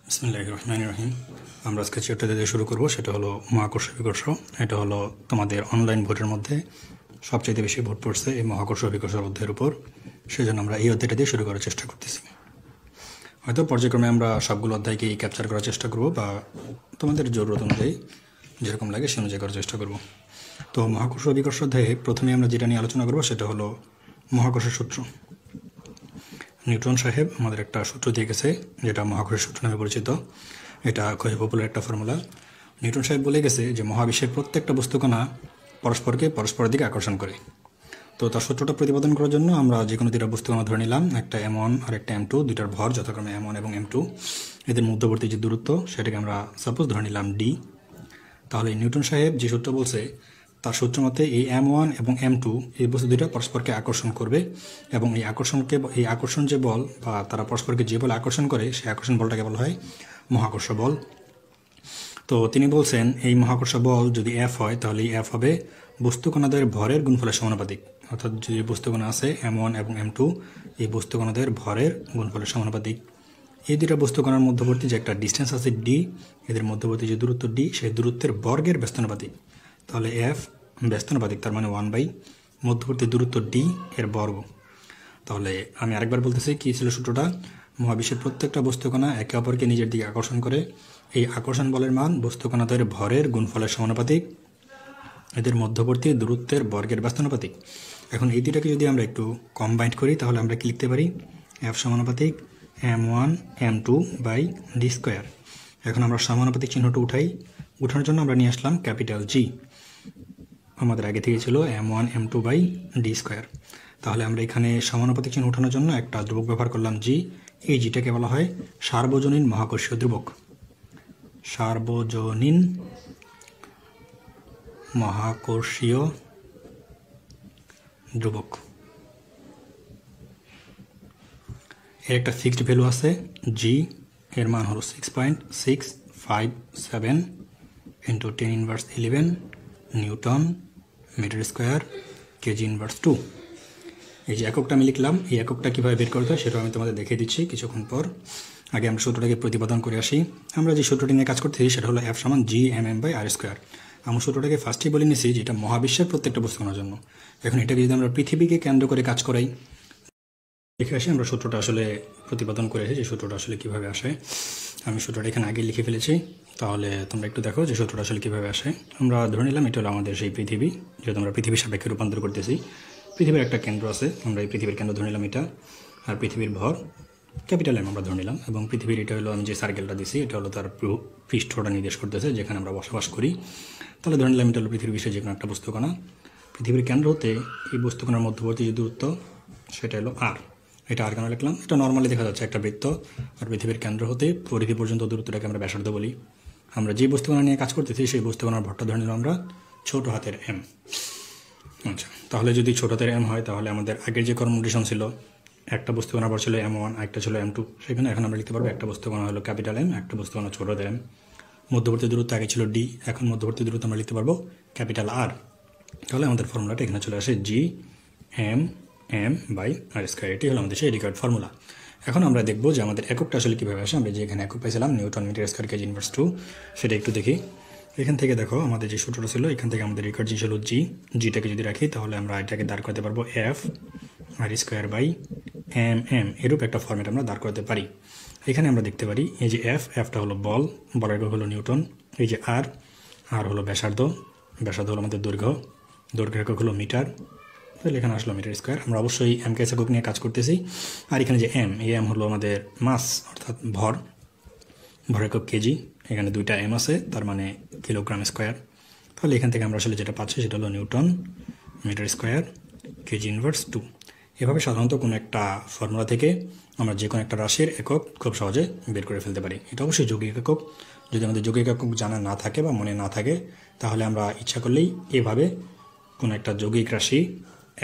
বিসমিল্লাহির রহমানির রহিম। আমরা আজকে চ্যাপ্টার দিয়ে শুরু করব, সেটা হলো মহাকর্ষ বিকর্ষ। এটা হলো তোমাদের অনলাইন ভোটের মধ্যে সবচেয়ে বেশি ভোট পড়ছে এই মহাকর্ষ বিকর্ষের অধ্যায়ের উপর। সেজন্য আমরা এই অধ্যায়টা দিয়ে শুরু করার চেষ্টা করতেছি। হয়তো পর্যায়ক্রমে আমরা সবগুলো অধ্যায়কেই ক্যাপচার করার চেষ্টা করব, বা তোমাদের জরুরত অনুযায়ী যেরকম লাগে সে অনুযায়ী করার চেষ্টা করব। তো মহাকর্ষ বিকর্ষ অধ্যায়ে প্রথমে আমরা যেটা নিয়ে আলোচনা করব সেটা হলো মহাকর্ষের সূত্র। নিউটন সাহেব আমাদের একটা সূত্র দিয়ে গেছে, যেটা মহাকর্ষের সূত্র নামে পরিচিত। এটা খুবই পপুলার একটা ফর্মুলা। নিউটন সাহেব বলে গেছে যে মহাবিশ্বের প্রত্যেকটা বস্তুকণা পরস্পরের দিকে আকর্ষণ করে। তো তার সূত্রটা প্রতিপাদন করার জন্য আমরা যে কোনো দুইটা বস্তুকণা ধরে নিলাম, একটা M1 আর একটা M2, দুইটার ভর যথাক্রমে M1 এবং M2। এদের মধ্যবর্তী যে দূরত্ব সেটাকে আমরা সাপোজ ধরে নিলাম D। তাহলে নিউটন সাহেব যে সূত্র বলছে তার সূত্র মতে এই M1 এবং M2 এই বস্তু দুইটা পরস্পরকে আকর্ষণ করবে, এবং এই আকর্ষণ যে বল বা তারা পরস্পরকে যে বল আকর্ষণ করে সেই আকর্ষণ বলটাকে বলা হয় মহাকর্ষ বল। তো তিনি বলছেন এই মহাকর্ষ বল যদি F হয় তাহলে এই F হবে বস্তুকণাদের ভরের গুণফলের সমানুপাতিক। অর্থাৎ যে বস্তুকণা আছে M1 এবং M2, এই বস্তুকণাদের ভরের গুণফলের সমানুপাতিক। এই দুইটা বস্তুকণার মধ্যবর্তী যে একটা ডিস্টেন্স আছে D, এদের মধ্যবর্তী যে দূরত্ব D, সেই দূরত্বের বর্গের ব্যস্তানুপাতিক। তাহলে F ব্যস্তানুপাতিক, তার মানে 1 বাই মধ্যবর্তী দূরত্ব D এর বর্গ। তাহলে আমি আরেকবার বলতেছি কি ছিল সূত্রটা। মহাবিশ্বের প্রত্যেকটা বস্তুকণা একে অপরকে নিজের দিকে আকর্ষণ করে। এই আকর্ষণ বলের মান বস্তুকণাদের ভরের গুণফলের সমানুপাতিক, এদের মধ্যবর্তী দূরত্বের বর্গের ব্যস্তানুপাতিক। এখন এই দুটাকে যদি আমরা একটু কম্বাইন্ড করি তাহলে আমরা কি লিখতে পারি? F সমানুপাতিক M1 M2 by D square. এখন আমরা সমানুপাতিক চিহ্নটা উঠানোর জন্য আমরা নিয়ে আসলাম ক্যাপিটাল G। আমাদের আগে থেকে ছিল M1 M2 by D square. তাহলে আমরা এখানে সমানুপাতিক চিহ্ন উঠানোর জন্য একটা ধ্রুবক ব্যবহার করলাম G। এই জিটাকে বলা হয় সার্বজনীন মহাকর্ষীয় ধ্রুবক। সার্বজনীন মহাকর্ষীয় ধ্রুবক। এর একটা ফিক্সড ভ্যালু আছে G, এর মান হলো 6.657 into 10⁻11 newton metre square kg inverse 2। এই যে এককটা আমি লিখলাম, এই এককটা কীভাবে বের করতে হয় সেটাও আমি তোমাদের দেখিয়ে দিচ্ছি কিছুক্ষণ পর। আগে আমরা সূত্রটাকে প্রতিপাদন করে আসি। আমরা যে সূত্রটি নিয়ে কাজ করতেছি সেটা হলো F সমান Gmm বাই আর স্কোয়ার। আমি সূত্রটাকে ফার্স্টেই বলে নিয়েছি যে এটা মহাবিশ্বের প্রত্যেকটা বস্তুকণার জন্য। এখন এটাকে যদি আমরা পৃথিবীকে কেন্দ্র করে কাজ করাই, দেখে আসি আমরা সূত্রটা আসলে প্রতিপাদন করে আসি যে সূত্রটা আসলে কীভাবে আসে। আমি সূত্রটা এখানে আগে লিখে ফেলেছি, তাহলে তোমরা একটু দেখো যে সূত্রটা আসলে কীভাবে আসে। আমরা ধরে নিলাম এটা হলো আমাদের সেই পৃথিবী, যেহেতু আমরা পৃথিবীর সাপেক্ষে রূপান্তর করতেছি। পৃথিবীর একটা কেন্দ্র আছে, আমরা এই পৃথিবীর কেন্দ্র ধরে নিলাম এটা, আর পৃথিবীর ভর ক্যাপিটাল M আমরা ধরে নিলাম, এবং পৃথিবীর এটা হলো আমি যে সার্কেলটা দিছি এটা হলো তার পৃষ্ঠটা নির্দেশ করতেছে যেখানে আমরা বসবাস করি। তাহলে ধরে নিলাম এটা হলো পৃথিবীর বিশ্বের যে কোনো একটা বস্তুকণা। পৃথিবীর কেন্দ্র হতে এই বস্তুকণার মধ্যবর্তী যে দূরত্ব সেটা হলো R। এটা আর কেন লিখলাম? এটা নর্মালি দেখা যাচ্ছে একটা বৃত্ত, আর পৃথিবীর কেন্দ্র হতে পরিধি পর্যন্ত দূরত্বটাকে আমরা ব্যাসার্ধ বলি। আমরা যে বস্তুকণা নিয়ে কাজ করতেছি সেই বস্তুকণার ভরটা ধরে নিলাম আমরা ছোট হাতের M। আচ্ছা, তাহলে যদি ছোট হাতের M হয় তাহলে আমাদের আগের যে কনমোটেশন ছিল, একটা বস্তুকণা ভর ছিল M1, একটা ছিল M2, সেখানে এখন আমরা লিখতে পারবো একটা বস্তুকণা হলো ক্যাপিটাল M, একটা বস্তুকণা ছোট হাতের M। মধ্যবর্তী দূরত্ব আগে ছিল D, এখন মধ্যবর্তী দূরত্ব আমরা লিখতে পারবো ক্যাপিটাল R। তাহলে আমাদের ফর্মুলাটা এখানে চলে আসে Gmm বাই আর স্কোয়ার। এটি হলো আমাদের সেই রিকোয়ার্ড ফর্মুলা। এখন আমরা দেখবো যে আমাদের এককটা আসলে কীভাবে আসে। আমরা যে এখানে একক পাইছিলাম newton metre square kg inverse 2, সেটা একটু দেখি। এখান থেকে দেখো আমাদের যে সূত্রটা ছিল, এখান থেকে আমাদের রিকোয়ার্ড জি ছিল জিটাকে যদি রাখি তাহলে আমরা এটাকে দাঁড় করতে পারবো F আর স্কোয়ার বাই mm। এরূপ একটা ফর্মেট আমরা দাঁড় করতে পারি। এখানে আমরা দেখতে পারি এই যে Fটা হলো বলের একক হলো নিউটন, এই যে আর হলো ব্যাসার্ধ হলো আমাদের দৈর্ঘ্য একক হলো মিটার, তাহলে এখানে আসলো মিটার স্কোয়ার। আমরা অবশ্যই এমকে একক নিয়ে কাজ করতেছি। আর এখানে যে এই M হলো আমাদের মাস অর্থাৎ ভর একক কেজি। এখানে দুইটা M আছে, তার মানে কিলোগ্রাম স্কোয়ার। তাহলে এখান থেকে আমরা আসলে যেটা পাচ্ছি সেটা হলো newton metre square kg inverse 2। এভাবে সাধারণত কোনো একটা ফর্মুলা থেকে আমরা যে কোনো একটা রাশির একক খুব সহজে বের করে ফেলতে পারি। এটা অবশ্যই যৌগিক একক। যদি আমাদের যৌগিক একক জানা না থাকে বা মনে না থাকে তাহলে আমরা ইচ্ছা করলেই এভাবে কোনো একটা যৌগিক রাশি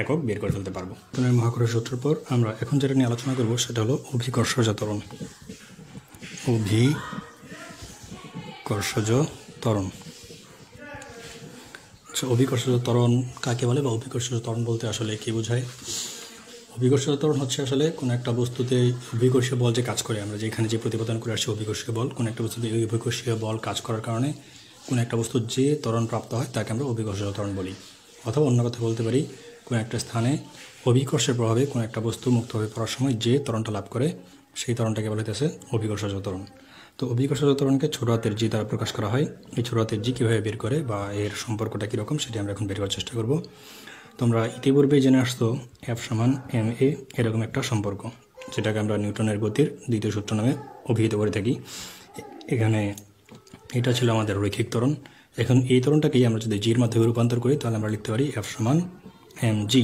একক বের করে ফেলতে পারবো। মহাকর্ষ সূত্রের পর আমরা এখন যেটা নিয়ে আলোচনা করবো সেটা হলো অভিকর্ষজ ত্বরণ। অভিকর্ষজ ত্বরণ। আচ্ছা, অভিকর্ষজ ত্বরণ কাকে বলে বা অভিকর্ষজ ত্বরণ বলতে আসলে কী বোঝায়? অভিকর্ষীয় ত্বরণ হচ্ছে আসলে কোনো একটা বস্তুতে অভিকর্ষীয় বল যে কাজ করে, আমরা যেখানে যে প্রতিপাদন করে আসছি অভিকর্ষীয় বল, কোনো একটা বস্তুতে এই অভিকর্ষীয় বল কাজ করার কারণে কোনো একটা বস্তুর যে ত্বরণ প্রাপ্ত হয় তাকে আমরা অভিকর্ষীয় ত্বরণ বলি। অথবা অন্য কথা বলতে পারি, কোনো একটা স্থানে অভিকর্ষের প্রভাবে কোনো একটা বস্তু মুক্তভাবে পড়ার সময় যে ত্বরণটা লাভ করে সেই ত্বরণটাকে বলা হইতেছে অভিকর্ষজ ত্বরণ। তো অভিকর্ষজ ত্বরণকে ছোট হাতের জি দ্বারা প্রকাশ করা হয়। এই ছোট হাতের জি কীভাবে বের করে বা এর সম্পর্কটা কীরকম সেটি আমরা এখন বের করার চেষ্টা করব। তোমরা ইতিপূর্বে জেনে আসতো F সমান ma এরকম একটা সম্পর্ক, যেটাকে আমরা নিউটনের গতির দ্বিতীয় সূত্র নামে অভিহিত করে থাকি। এখানে এটা ছিল আমাদের রৈখিক ত্বরণ। এখন এই ত্বরণটাকেই আমরা যদি জির মাধ্যমে রূপান্তর করি তাহলে আমরা লিখতে পারি F সমান mg।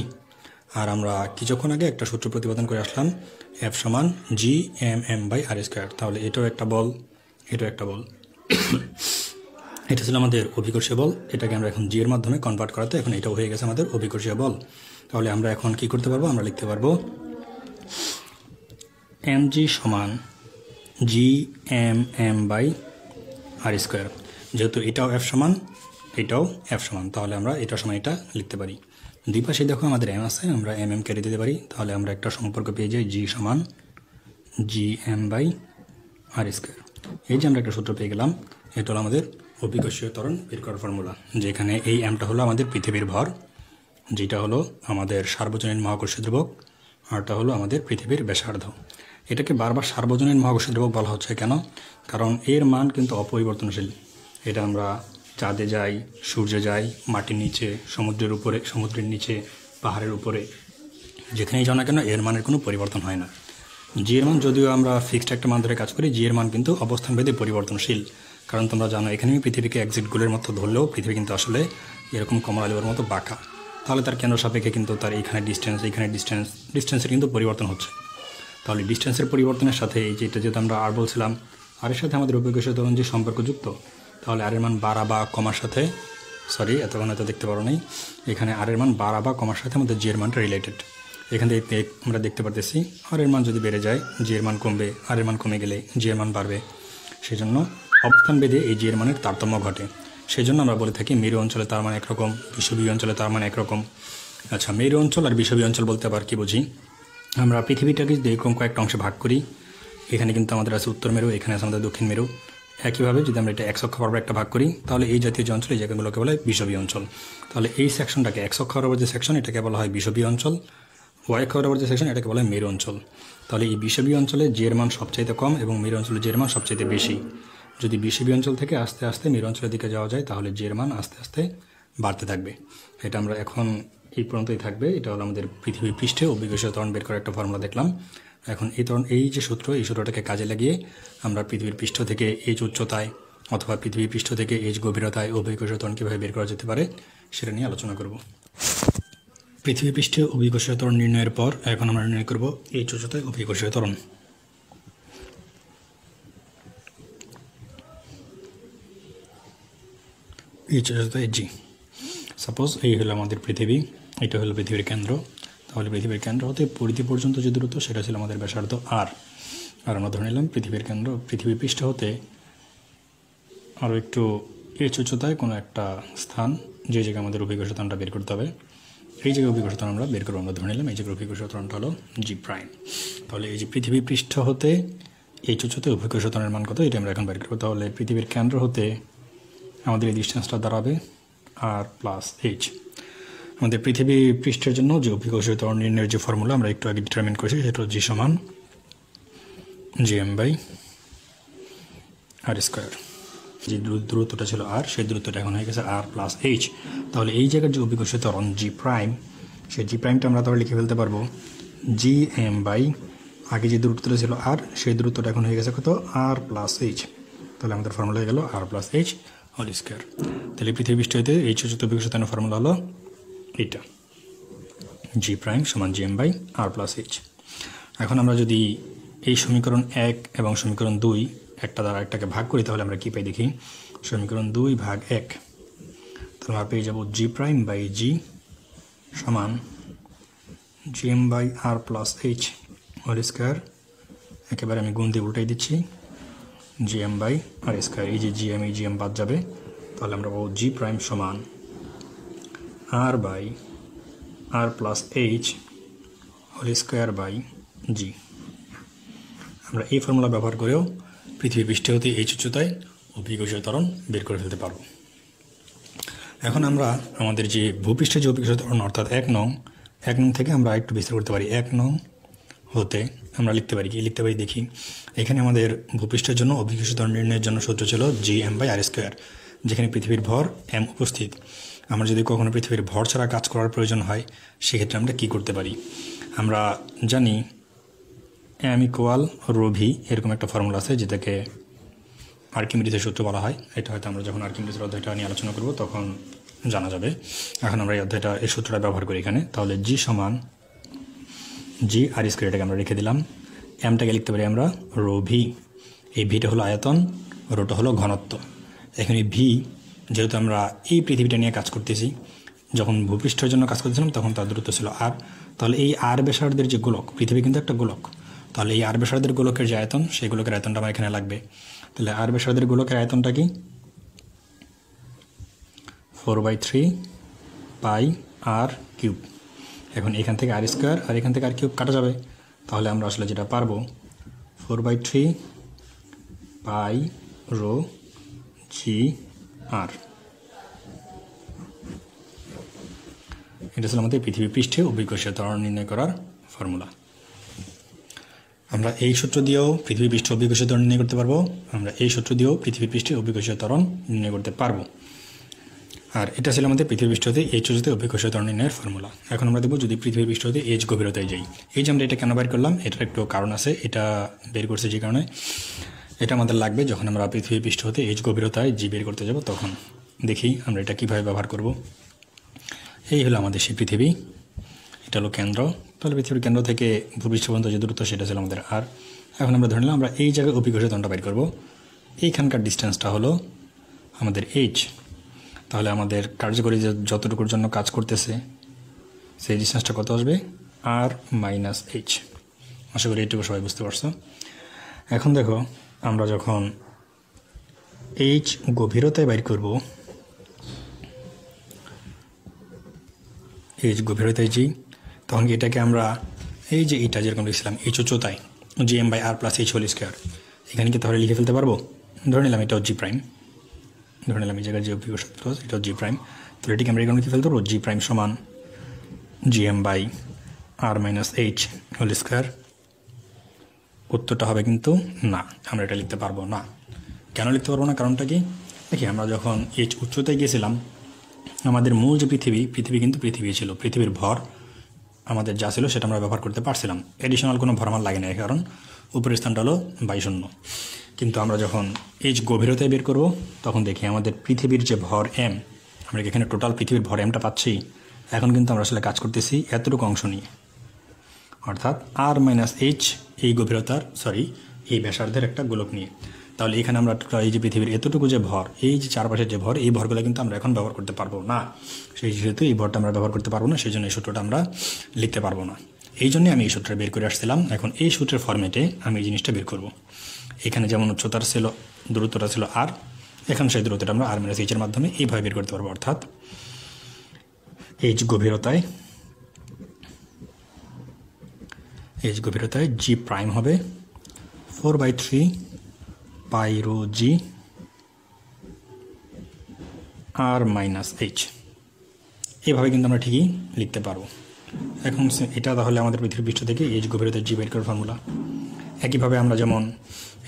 আর আমরা কিছুক্ষণ আগে একটা সূত্র প্রতিপাদন করে আসলাম F সমান g/m/r²। তাহলে এটাও একটা বল, এটাও একটা বল। এটা ছিল আমাদের অভিকর্ষীয় বল, এটাকে আমরা এখন জি এর মাধ্যমে কনভার্ট করাতে এখন এটাও হয়ে গেছে আমাদের অভিকর্ষীয় বল। তাহলে আমরা এখন কি করতে পারবো, আমরা লিখতে পারবো mg সমান g/m/r²। যেহেতু এটাও F সমান এটাও F সমান, তাহলে আমরা এটা সমান এটা লিখতে পারি। দুই পাশে দেখো আমাদের m আছে, আমরা mm কেটে দিতে পারি, তাহলে আমরা একটা সম্পর্ক পেয়ে যাই g সমান gm/r²। এই যে আমরা একটা সূত্র পেয়ে গেলাম, এটা হলো আমাদের অভিকর্ষীয় ত্বরণ বের করার ফর্মুলা। যেখানে এই এমটা হলো আমাদের পৃথিবীর ভর, যেটা হলো আমাদের সার্বজনীন মহাকর্ষীয় ধ্রুবক, আরটা হলো আমাদের পৃথিবীর ব্যাসার্ধ। এটাকে বারবার সার্বজনীন মহাকর্ষীয় ধ্রুবক বলা হচ্ছে কেন? কারণ এর মান কিন্তু অপরিবর্তনশীল। এটা আমরা চাঁদে যাই, সূর্যে যাই, মাটির নিচে, সমুদ্রের উপরে, সমুদ্রের নিচে, পাহাড়ের উপরে, যেখানেই যাও না কেন এর মানের কোনো পরিবর্তন হয় না। জি এর মান যদিও আমরা ফিক্সড একটা মান ধরে কাজ করি, জি এর মান কিন্তু অবস্থানভেদে পরিবর্তনশীল। কারণ তোমরা জানো এখানে পৃথিবীকে এক্সিট গোলের মতো ধরলেও পৃথিবী কিন্তু আসলে এরকম কমলা লেবুর মতো বাঁকা। তাহলে তার কেন্দ্র সাপেক্ষে কিন্তু তার এইখানে ডিস্টেন্সের কিন্তু পরিবর্তন হচ্ছে। তাহলে ডিস্টেন্সের পরিবর্তনের সাথে এই যে এটা যেহেতু আমরা আর বলছিলাম আর এর সাথে আমাদের অভিকর্ষীয় ত্বরণ যে সম্পর্কযুক্ত, তাহলে আর এর মান বাড়া বা কমার সাথে, সরি এতক্ষণ হয়তো দেখতে পারো নাই, এখানে আর এর মান বাড়া বা কমার সাথে আমাদের জি এর মানটা রিলেটেড। এখান থেকে আমরা দেখতে পারতেছি আর এর মান যদি বেড়ে যায় জি এর মান কমবে, আর এর মান কমে গেলে জি এর মান বাড়বে। সেই জন্য অবস্থান ভেদে এই জি এর মানের তারতম্য ঘটে। সেই জন্য আমরা বলে থাকি মেরু অঞ্চলে তার মান একরকম, বিষুবীয় অঞ্চলে তার মান একরকম। আচ্ছা, মেরু অঞ্চল আর বিষুবীয় অঞ্চল বলতে আবার কি বুঝি? আমরা পৃথিবীটাকে যদি এরকম কয়েকটা অংশে ভাগ করি, এখানে কিন্তু আমাদের আছে উত্তর মেরু, এখানে আছে আমাদের দক্ষিণ মেরু। একইভাবে যদি আমরা এটা এক অক্ষ বরাবর একটা ভাগ করি তাহলে এই জাতীয় যে অঞ্চল এই জায়গাগুলোকে বলা হয় বিষুবীয় অঞ্চল। তাহলে এই সেকশনটাকে এক অক্ষ বরাবর যে সেকশন এটাকে বলা হয় বিষুবীয় অঞ্চল, ওয়াই অক্ষ বরাবর যে সেকশন এটাকে বলা হয় মেরু অঞ্চল। তাহলে এই বিষুবীয় অঞ্চলে জি এর মান সবচাইতে কম এবং মেরু অঞ্চলে জি এর মান সবচাইতে বেশি। যদি বিষুবীয় অঞ্চল থেকে আস্তে আস্তে মেরু অঞ্চলের দিকে যাওয়া যায় তাহলে জি এর মান আস্তে আস্তে বাড়তে থাকবে। এটা আমরা এখন এই পর্যন্তই থাকবে। এটা হলো আমাদের পৃথিবীর পৃষ্ঠে অভিকর্ষীয় ত্বরণ বের করার একটা ফর্মুলা দেখলাম। এখন এই যে সূত্র, এই সূত্রটাকে কাজে লাগিয়ে আমরা পৃথিবীর পৃষ্ঠ থেকে এইচ উচ্চতায় অথবা পৃথিবীর পৃষ্ঠ থেকে এইচ গভীরতায় অভিকর্ষীয় ত্বরণ কীভাবে বের করা যেতে পারে সেটা নিয়ে আলোচনা করব। পৃথিবী পৃষ্ঠে অভিকর্ষীয় ত্বরণ নির্ণয়ের পর এখন আমরা নির্ণয় করব এইচ উচ্চতায় অভিকর্ষীয় ত্বরণ। এইচ উচ্চতায় জি। সাপোজ এই হলো আমাদের পৃথিবী, এটা হলো পৃথিবীর কেন্দ্র। তাহলে পৃথিবীর কেন্দ্র হতে পরিধি পর্যন্ত যে দূরত্ব সেটা ছিল আমাদের ব্যাসার্ধ আর আমরা ধরে নিলাম পৃথিবীর কেন্দ্র পৃথিবী পৃষ্ঠ হতে আরও একটু এইচ উচ্চতায় কোনো একটা স্থান, যে জায়গায় আমাদের অভিকর্ষীয় ত্বরণটা বের করতে হবে, এই জায়গায় অভিকর্ষীয় ত্বরণ আমরা বের করবো। আমরা ধরে নিলাম এই জায়গায় অভিকর্ষীয় ত্বরণটা হলো জি প্রাইম। তাহলে এই যে পৃথিবী পৃষ্ঠ হতে এইচ উচ্চতায় অভিকর্ষীয় ত্বরণের মান কত এটা আমরা এখন বের করবো। তাহলে পৃথিবীর কেন্দ্র হতে আমাদের এই ডিস্টেন্সটা দাঁড়াবে আর প্লাস এইচ। আমাদের পৃথিবী পৃষ্ঠের জন্য যে অভিকর্ষীয় ত্বরণ নির্ণয়ের যে ফর্মুলা আমরা একটু আগে ডিটারমিন করেছি সেটা জি সমান gm/r²। যে দূরত্বটা ছিল আর, সেই দূরত্বটা এখন হয়ে গেছে আর প্লাস এইচ। তাহলে এই জায়গার যে অভিকর্ষীয় ত্বরণ জি প্রাইম, সেই জি প্রাইমটা আমরা তাহলে লিখে ফেলতে পারবো gm বাই আগে যে দূরত্বটা ছিল আর, সেই দূরত্বটা এখন হয়ে গেছে কত আর প্লাস এইচ। তাহলে আমাদের ফর্মুলা হয়ে গেল আর প্লাস এইচ হোল স্কোয়ার। তাহলে পৃথিবী পৃষ্ঠ হইতে এইচ উচ্চতা অভিকর্ষীয় ত্বরণের ফর্মুলা হলো এটা জি প্রাইম সমান gm by R plus h. এখন আমরা যদি এই সমীকরণ 1 এবং সমীকরণ 2 একটা দ্বারা একটাকে ভাগ করি তাহলে আমরা কী পাই দেখি। সমীকরণ 2 ভাগ 1, তাহলে আমরা পেয়ে যাব জি প্রাইম বাই জি সমান gm by R plus H whole square. একেবারে আমি গুণ দিয়ে উল্টাই দিচ্ছি gm বাই আর স্কোয়ার। এই যে gm এই gm বাদ যাবে, তাহলে আমরা পাবো জি প্রাইম সমান R by R plus H whole square by G. আমরা এই ফর্মুলা ব্যবহার করেও পৃথিবীর পৃষ্ঠে হতে এইচ উচ্চতায় অভিকর্ষীয় ত্বরণ বের করে ফেলতে পারব। এখন আমরা আমাদের যে ভূপৃষ্ঠে যে অভিকর্ষীয় ত্বরণ অর্থাৎ 1 নং থেকে আমরা একটু বিস্তার করতে পারি। 1 নং হতে আমরা লিখতে পারি দেখি, এখানে আমাদের ভূপৃষ্ঠের জন্য অভিকর্ষীয় ত্বরণ নির্ণয়ের জন্য সূত্র ছিল Gm/r², যেখানে পৃথিবীর ভর m উপস্থিত। আমরা যদি কখনো পৃথিবীর ভর ছাড়া কাজ করার প্রয়োজন হয় সেক্ষেত্রে আমরা কী করতে পারি? আমরা জানি m = ρv, এরকম একটা ফর্মুলা আছে যেটাকে আর্কিমিডিসের সূত্র বলা হয়। এটা হয়তো আমরা যখন আর্কিমিডিসের অধ্যায়টা নিয়ে আলোচনা করব তখন জানা যাবে। এখন আমরা এই সূত্রটা ব্যবহার করি এখানে। তাহলে G = Gr², এটাকে আমরা রেখে দিলাম। এমটাকে লিখতে পারি আমরা ρv, এই ভিটা হলো আয়তন, রোটা হলো ঘনত্ব। এখানে ভি যেহেতু আমরা এই পৃথিবীটা নিয়ে কাজ করতেছি, যখন ভূপৃষ্ঠের জন্য কাজ করতেছিলাম তখন তার দূরত্ব ছিল r। তাহলে এই r ব্যাসার্ধের যে গোলক, পৃথিবী কিন্তু একটা গোলক, তাহলে এই r ব্যাসার্ধের গোলকের যে আয়তন, সেই গোলকের আয়তনটা আমার এখানে লাগবে। তাহলে r ব্যাসার্ধের গোলকের আয়তনটা কি? 4/3 πr³। এখন এখান থেকে r² আর এখান থেকে r³ কাটা যাবে, তাহলে আমরা আসলে যেটা পারবো 4/3 πr²। এটা ছিল আমাদের পৃথিবী পৃষ্ঠে অভিকর্ষীয় ত্বরণ নির্ণয় করার ফর্মুলা। আমরা এই সূত্র দিয়েও পৃথিবী পৃষ্ঠে অভিকর্ষীয় ত্বরণ নির্ণয় করতে পারবো, আমরা এই সূত্র দিয়েও পৃথিবী পৃষ্ঠে অভিকর্ষীয় ত্বরণ নির্ণয় করতে পারবো। আর এটা ছিল আমাদের পৃথিবী পৃষ্ঠ হতে এইচ উচ্চতায় অভিকর্ষীয় ত্বরণ নির্ণয়ের ফর্মুলা। এখন আমরা দেখব যদি পৃথিবী পৃষ্ঠ হতে এইচ গভীরতায় যাই। এই যে আমরা এটা কেন বের করলাম, এটার একটু কারণ আছে। এটা বের করছে যে কারণে, এটা আমাদের লাগবে যখন আমরা পৃথিবী পৃষ্ঠ হতে এইচ গভীরতায় জি বের করতে যাব, তখন দেখি আমরা এটা কীভাবে ব্যবহার করব। এই হলো আমাদের সেই পৃথিবী, এটা হলো কেন্দ্র। তাহলে পৃথিবীর কেন্দ্র থেকে ভূপৃষ্ঠ পর্যন্ত যে দূরত্ব সেটা ছিল আমাদের আর। এখন আমরা ধরে নিলাম আমরা এই জায়গায় অভিকর্ষীয় ত্বরণটা বের করব। এইখানকার ডিস্টেন্সটা হলো আমাদের এইচ। তাহলে আমাদের কার্যকরী যে যতটুকুর জন্য কাজ করতেছে সেই ডিস্টেন্সটা কত আসবে? r-h। আশা করি এইটুকু সবাই বুঝতে পারছো। এখন দেখো, আমরা যখন এইচ গভীরতায় বাইর করব, এইচ গভীরতায় জি, তখন কি এটাকে আমরা এই যে এটা যেরকম লিখছিলাম এইচ উচ্চতায় Gm/r+h², এখানে কি তাহলে লিখে ফেলতে পারবো? ধরে নিলাম এটাও জি প্রাইম, ধরে নিলাম এই জায়গায় যে অভিকর্ষীয় ত্বরণ এটাও জি প্রাইম। তাহলে এটিকে আমরা এখানে লিখে ফেলতে পারবো জি প্রাইম সমান Gm/r-h²। উত্তরটা হবে কিন্তু না, আমরা এটা লিখতে পারবো না। কেন লিখতে পারবো না? কারণটা কি? দেখি, আমরা যখন এইচ উচ্চতায় গিয়েছিলাম, আমাদের মূল যে পৃথিবী কিন্তু পৃথিবী ছিল, পৃথিবীর ভর আমাদের যা ছিল সেটা আমরা ব্যবহার করতে পারছিলাম, এডিশনাল কোনো ভর আমার লাগে না, কারণ উপরের স্থানটা হলো 22শূন্য। কিন্তু আমরা যখন এইচ গভীরতায় বের করব, তখন দেখি আমাদের পৃথিবীর যে ভর এম, আমরা এখানে টোটাল পৃথিবীর ভর এমটা পাচ্ছি। এখন কিন্তু আমরা আসলে কাজ করতেছি এতটুকু অংশ নিয়ে, অর্থাৎ r-h এই গভীরতার এই ব্যাসার্ধের একটা গোলক নিয়ে। তাহলে এখানে আমরা টোটাল এই যে পৃথিবীর এতটুকু যে ভর, এই যে চারপাশের যে ভর, এই ভরগুলো কিন্তু আমরা এখন ব্যবহার করতে পারবো না। সেই যেহেতু এই ভরটা আমরা ব্যবহার করতে পারবো না, সেই জন্য এই সূত্রটা আমরা লিখতে পারবো না। এই জন্যই আমি এই সূত্রটা বের করে আসছিলাম। এখন এই সূত্রের ফরম্যাটে আমি এই জিনিসটা বের করব। এখানে যেমন উচ্চতার ছিল, দূরত্বটা ছিল r, এখন সেই দূরত্বটা আমরা r-h এর মাধ্যমে এইভাবে বের করতে পারবো। অর্থাৎ এইচ গভীরতায় জি প্রাইম হবে 4/3 π/g r-h। এইভাবে কিন্তু আমরা ঠিকই লিখতে পারবো। এখন এটা তাহলে আমাদের পৃথিবী পৃষ্ঠ থেকে এইচ গভীরতায় জি বের করার ফর্মুলা। একইভাবে আমরা যেমন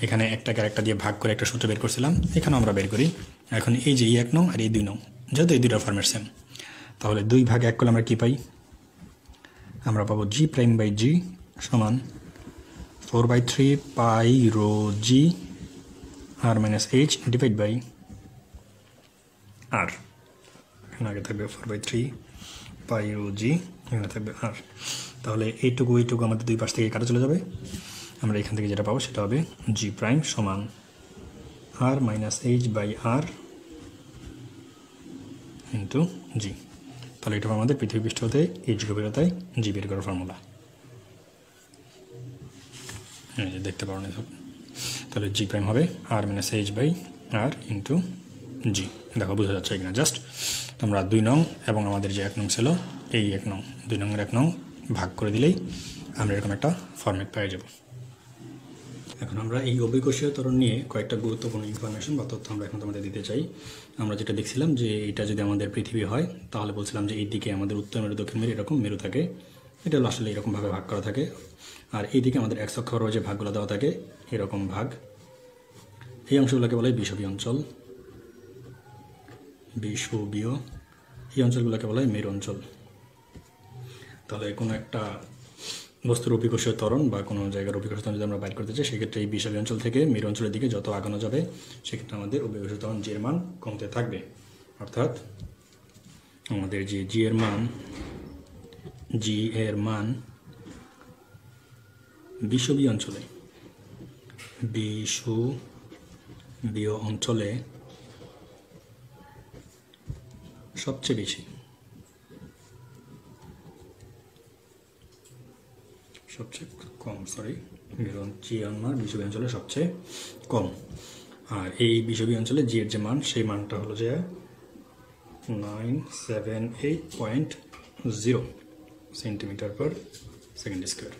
এখানে একটাকে আরেকটা দিয়ে ভাগ করে একটা সূত্র বের করছিলাম, এখানেও আমরা বের করি। এখন এই যে 1 নং আর এই 2 নং, যেহেতু এই দুইটা ফর্মেট সেম, তাহলে 2/1 করলে আমরা কী পাই? আমরা পাবো G'/G সমান 4/3 π/g r-h divide by r। এখানে আগে থাকবে 4/3 π/g, এখানে থাকবে r। তাহলে এইটুকু আমাদের দুই পাশ থেকে কাটা চলে যাবে। আমরা এখান থেকে যেটা পাবো সেটা হবে G প্রাইম সমান r-h/r ইন্টু g। তাহলে এটা আমাদের পৃথিবী পৃষ্ঠ হতে এইচ গভীরতায় জি বের করার ফর্মুলা। দেখতে পারো না, তাহলে জি প্রাইম হবে r-h/r ইন্টু জি। দেখো বোঝা যাচ্ছে কিনা? জাস্ট তোমরা 2 নং এবং আমাদের যে 1 নং ছিল, এই 1 নং 2 নংয়ের 1 নং ভাগ করে দিলেই আমরা এরকম একটা ফরম্যাট পেয়ে যাব। এখন আমরা এই অভিকোষীয় ত্বরণ নিয়ে কয়েকটা গুরুত্বপূর্ণ ইনফরমেশন বা তথ্য আমরা এখন তোমাদের দিতে চাই। আমরা যেটা দেখছিলাম যে এটা যদি আমাদের পৃথিবী হয় তাহলে বলছিলাম যে এই দিকে আমাদের উত্তর মেরু দক্ষিণ মেরু এরকম মেরু থাকে, এটা হলো আসলে এরকমভাবে ভাগ করা থাকে। আর এইদিকে আমাদের এক অক্ষ যে ভাগগুলো দেওয়া থাকে এরকম ভাগ, এই অংশগুলোকে বলা হয় বিষুবীয় অঞ্চল। বিষুবীয় এই অঞ্চলগুলোকে বলা হয় মেরু অঞ্চল। তাহলে কোনো একটা বস্তুর অভিকোষীয় ত্বরণ বা কোনো জায়গার অভিকোষীয় ত্বরণ যদি আমরা বাইর করতে চাই, সেক্ষেত্রে এই বিষুবীয় অঞ্চল থেকে মেরু অঞ্চলের দিকে যত আগানো যাবে সেক্ষেত্রে আমাদের অভিকোষীয় ত্বরণ জি এর মান কমতে থাকবে। অর্থাৎ আমাদের যে জি এর মান বিষুবীয় অঞ্চলে সবচেয়ে বেশি, সবচেয়ে কম, জি এর মান বিষুবীয় অঞ্চলে সবচেয়ে কম। আর এই বিষুবীয় অঞ্চলে জি এর যে মান সেই মানটা হলো যে 978.0 সেন্টিমিটার/সেকেন্ড স্কয়ার।